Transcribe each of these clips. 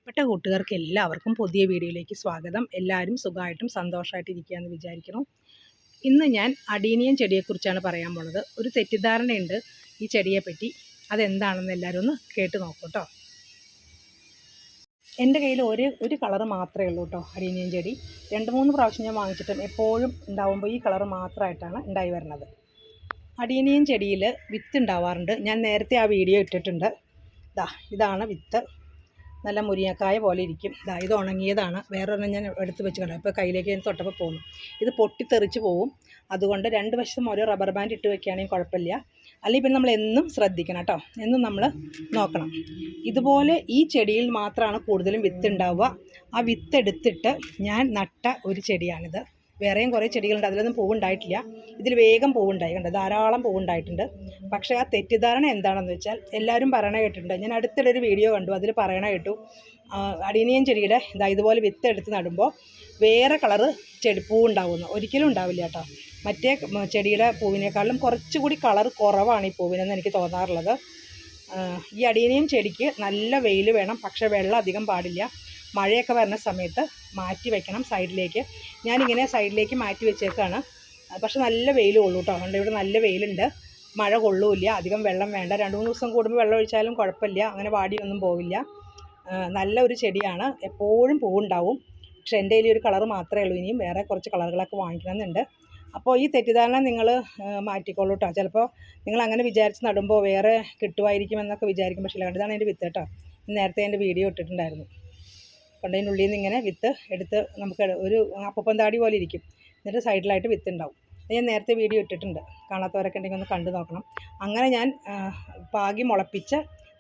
പ്രിയപ്പെട്ട കൂട്ടുകാർക്ക് എല്ലാവർക്കും പുതിയ വീഡിയോയിലേക്ക് സ്വാഗതം. എല്ലാവരും സുഖമായിട്ടും സന്തോഷമായിട്ടിരിക്കുകയെന്ന് വിചാരിക്കുന്നു. ഇന്ന് ഞാൻ അഡീനിയം ചെടിയെക്കുറിച്ചാണ് പറയാൻ പോണത്. ഒരു തെറ്റിദ്ധാരണയുണ്ട് ഈ ചെടിയെപ്പറ്റി. അതെന്താണെന്ന് എല്ലാവരും ഒന്ന് കേട്ട് നോക്കൂ കേട്ടോ. എൻ്റെ കയ്യിൽ ഒരു കളറ് മാത്രമേ ഉള്ളൂ കേട്ടോ, അഡീനിയം ചെടി. 2-3 പ്രാവശ്യം ഞാൻ വാങ്ങിച്ചിട്ടും എപ്പോഴും ഉണ്ടാവുമ്പോൾ ഈ കളറ് മാത്രമായിട്ടാണ് ഉണ്ടായി വരുന്നത്. അഡീനിയം ചെടിയിൽ വിത്ത് ഉണ്ടാവാറുണ്ട്. ഞാൻ നേരത്തെ ആ വീഡിയോ ഇട്ടിട്ടുണ്ട്. ഇതാണ് വിത്ത്. നല്ല മുരിങ്ങക്കായ പോലെ ഇരിക്കും. ഇത് ഉണങ്ങിയതാണ്. വേറൊരെണ്ണം ഞാൻ എടുത്ത് വെച്ച് കണ്ടു. ഇപ്പോൾ കയ്യിലേക്ക് ഞാൻ തൊട്ടപ്പോൾ പോകുന്നു. ഇത് പൊട്ടിത്തെറിച്ച് പോവും. അതുകൊണ്ട് 2 വശത്തും ഓരോ റബ്ബർ ബാൻഡ് ഇട്ട് വെക്കുകയാണെങ്കിൽ കുഴപ്പമില്ല. അല്ലെങ്കിൽ പിന്നെ നമ്മൾ എന്നും ശ്രദ്ധിക്കണം കേട്ടോ, എന്നും നമ്മൾ നോക്കണം. ഇതുപോലെ ഈ ചെടിയിൽ മാത്രമാണ് കൂടുതലും വിത്ത് ഉണ്ടാവുക. ആ വിത്ത് എടുത്തിട്ട് ഞാൻ നട്ട ഒരു ചെടിയാണിത്. വേറെയും കുറേ ചെടികളുണ്ട്, അതിലൊന്നും പൂവുണ്ടായിട്ടില്ല. ഇതിൽ വേഗം പൂവുണ്ടായി, കണ്ടോ, ധാരാളം പൂവുണ്ടായിട്ടുണ്ട്. പക്ഷേ ആ തെറ്റിദ്ധാരണ എന്താണെന്ന് വെച്ചാൽ എല്ലാവരും പറയണ കേട്ടിട്ടുണ്ട്. ഞാൻ അടുത്തിടെ ഒരു വീഡിയോ കണ്ടു, അതിൽ പറയണ കേട്ടു അഡീനിയം ചെടിയുടെ ഇതുപോലെ വിത്ത് എടുത്ത് നടുമ്പോൾ വേറെ കളറ് പൂവുണ്ടാവുന്നു. ഒരിക്കലും ഉണ്ടാവില്ല കേട്ടോ. മറ്റേ ചെടിയുടെ പൂവിനേക്കാളും കുറച്ചുകൂടി കളർ കുറവാണ് ഈ പൂവിനെന്ന് എനിക്ക് തോന്നാറുള്ളത്. ഈ അഡീനിയം ചെടിക്ക് നല്ല വെയിൽ വേണം, പക്ഷേ വെള്ളം അധികം പാടില്ല. മഴയൊക്കെ വരുന്ന സമയത്ത് മാറ്റി വെക്കണം സൈഡിലേക്ക്. ഞാനിങ്ങനെ സൈഡിലേക്ക് മാറ്റി വെച്ചേക്കാണ്. പക്ഷെ നല്ല വെയിൽ കൊള്ളൂ കേട്ടോ. അതുകൊണ്ട് ഇവിടെ നല്ല വെയിലുണ്ട്, മഴ കൊള്ളൂല്ല, അധികം വെള്ളം വേണ്ട. 2-3 ദിവസം കൂടുമ്പോൾ വെള്ളം ഒഴിച്ചാലും കുഴപ്പമില്ല, അങ്ങനെ വാടിയൊന്നും പോവില്ല. നല്ല ഒരു ചെടിയാണ്, എപ്പോഴും പൂവുണ്ടാവും. പക്ഷേ എൻ്റെ കയ്യിൽ ഒരു കളറ് മാത്രമേ ഉള്ളൂ. ഇനിയും വേറെ കുറച്ച് കളറുകളൊക്കെ വാങ്ങിക്കണമെന്നുണ്ട്. അപ്പോൾ ഈ തെറ്റിദ്ധാരണ നിങ്ങൾ മാറ്റിക്കോളൂ കേട്ടോ. ചിലപ്പോൾ നിങ്ങൾ അങ്ങനെ വിചാരിച്ച് നടുമ്പോൾ വേറെ കിട്ടുമായിരിക്കുമെന്നൊക്കെ വിചാരിക്കും. പക്ഷേ ഇതാണ് എൻ്റെ വിത്ത് കേട്ടോ. നേരത്തെ എൻ്റെ വീഡിയോ ഇട്ടിട്ടുണ്ടായിരുന്നു. കൊണ്ടതിനുള്ളിൽ നിന്ന് ഇങ്ങനെ വിത്ത് എടുത്ത് നമുക്ക് ഒരു അപ്പപ്പന്താടി പോലെ ഇരിക്കും. എന്നിട്ട് സൈഡിലായിട്ട് വിത്ത് ഉണ്ടാവും. ഞാൻ നേരത്തെ വീഡിയോ ഇട്ടിട്ടുണ്ട്, കാണാത്തവരൊക്കെ ഉണ്ടെങ്കിൽ ഒന്ന് കണ്ടു നോക്കണം. അങ്ങനെ ഞാൻ പാകി മുളപ്പിച്ച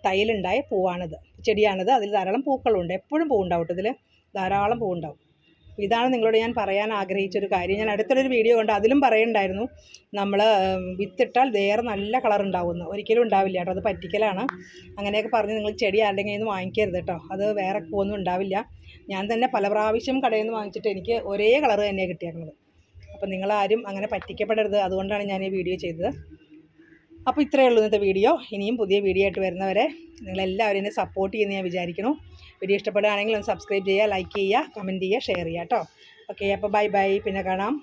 തൈലുണ്ടായ പൂവാണിത്, ചെടിയാണിത്. അതിൽ ധാരാളം പൂക്കളുണ്ട്, എപ്പോഴും പൂവുണ്ടാവും കേട്ടോ. ഇതിൽ ധാരാളം പൂവുണ്ടാവും. ഇതാണ് നിങ്ങളോട് ഞാൻ പറയാൻ ആഗ്രഹിച്ചൊരു കാര്യം. ഞാൻ അടുത്തൊരു വീഡിയോ കണ്ട് അതിലും പറയുന്നുണ്ടായിരുന്നു, നമ്മൾ വിത്തിട്ടാൽ വേറെ നല്ല കളർ ഉണ്ടാവുമെന്ന്. ഒരിക്കലും ഉണ്ടാവില്ല കേട്ടോ, അത് പറ്റിക്കലാണ്. അങ്ങനെയൊക്കെ പറഞ്ഞ് നിങ്ങൾ ചെടി ആരുടെങ്കിൽ നിന്ന് വാങ്ങിക്കരുത് കേട്ടോ. അത് വേറെ പൂവൊന്നും ഉണ്ടാവില്ല. ഞാൻ തന്നെ പല പ്രാവശ്യം കടയിൽ നിന്ന് വാങ്ങിച്ചിട്ട് എനിക്ക് ഒരേ കളർ തന്നെയാണ് കിട്ടിയേക്കുന്നത്. അപ്പോൾ നിങ്ങളാരും അങ്ങനെ പറ്റിക്കപ്പെടരുത്. അതുകൊണ്ടാണ് ഞാൻ ഈ വീഡിയോ ചെയ്തത്. അപ്പോൾ ഇത്രയേ ഉള്ളൂ ഇന്നത്തെ വീഡിയോ. ഇനിയും പുതിയ വീഡിയോ ആയിട്ട് വരുന്നവരെ നിങ്ങളെല്ലാവരും എന്നെ സപ്പോർട്ട് ചെയ്യുന്ന ഞാൻ വിചാരിക്കുന്നു. വീഡിയോ ഇഷ്ടപ്പെടുകയാണെങ്കിൽ ഒന്ന് സബ്സ്ക്രൈബ് ചെയ്യുക, ലൈക്ക് ചെയ്യുക, കമൻറ്റ് ചെയ്യുക, ഷെയർ ചെയ്യുക കേട്ടോ. ഓക്കെ, അപ്പോൾ ബൈ ബൈ, പിന്നെ കാണാം.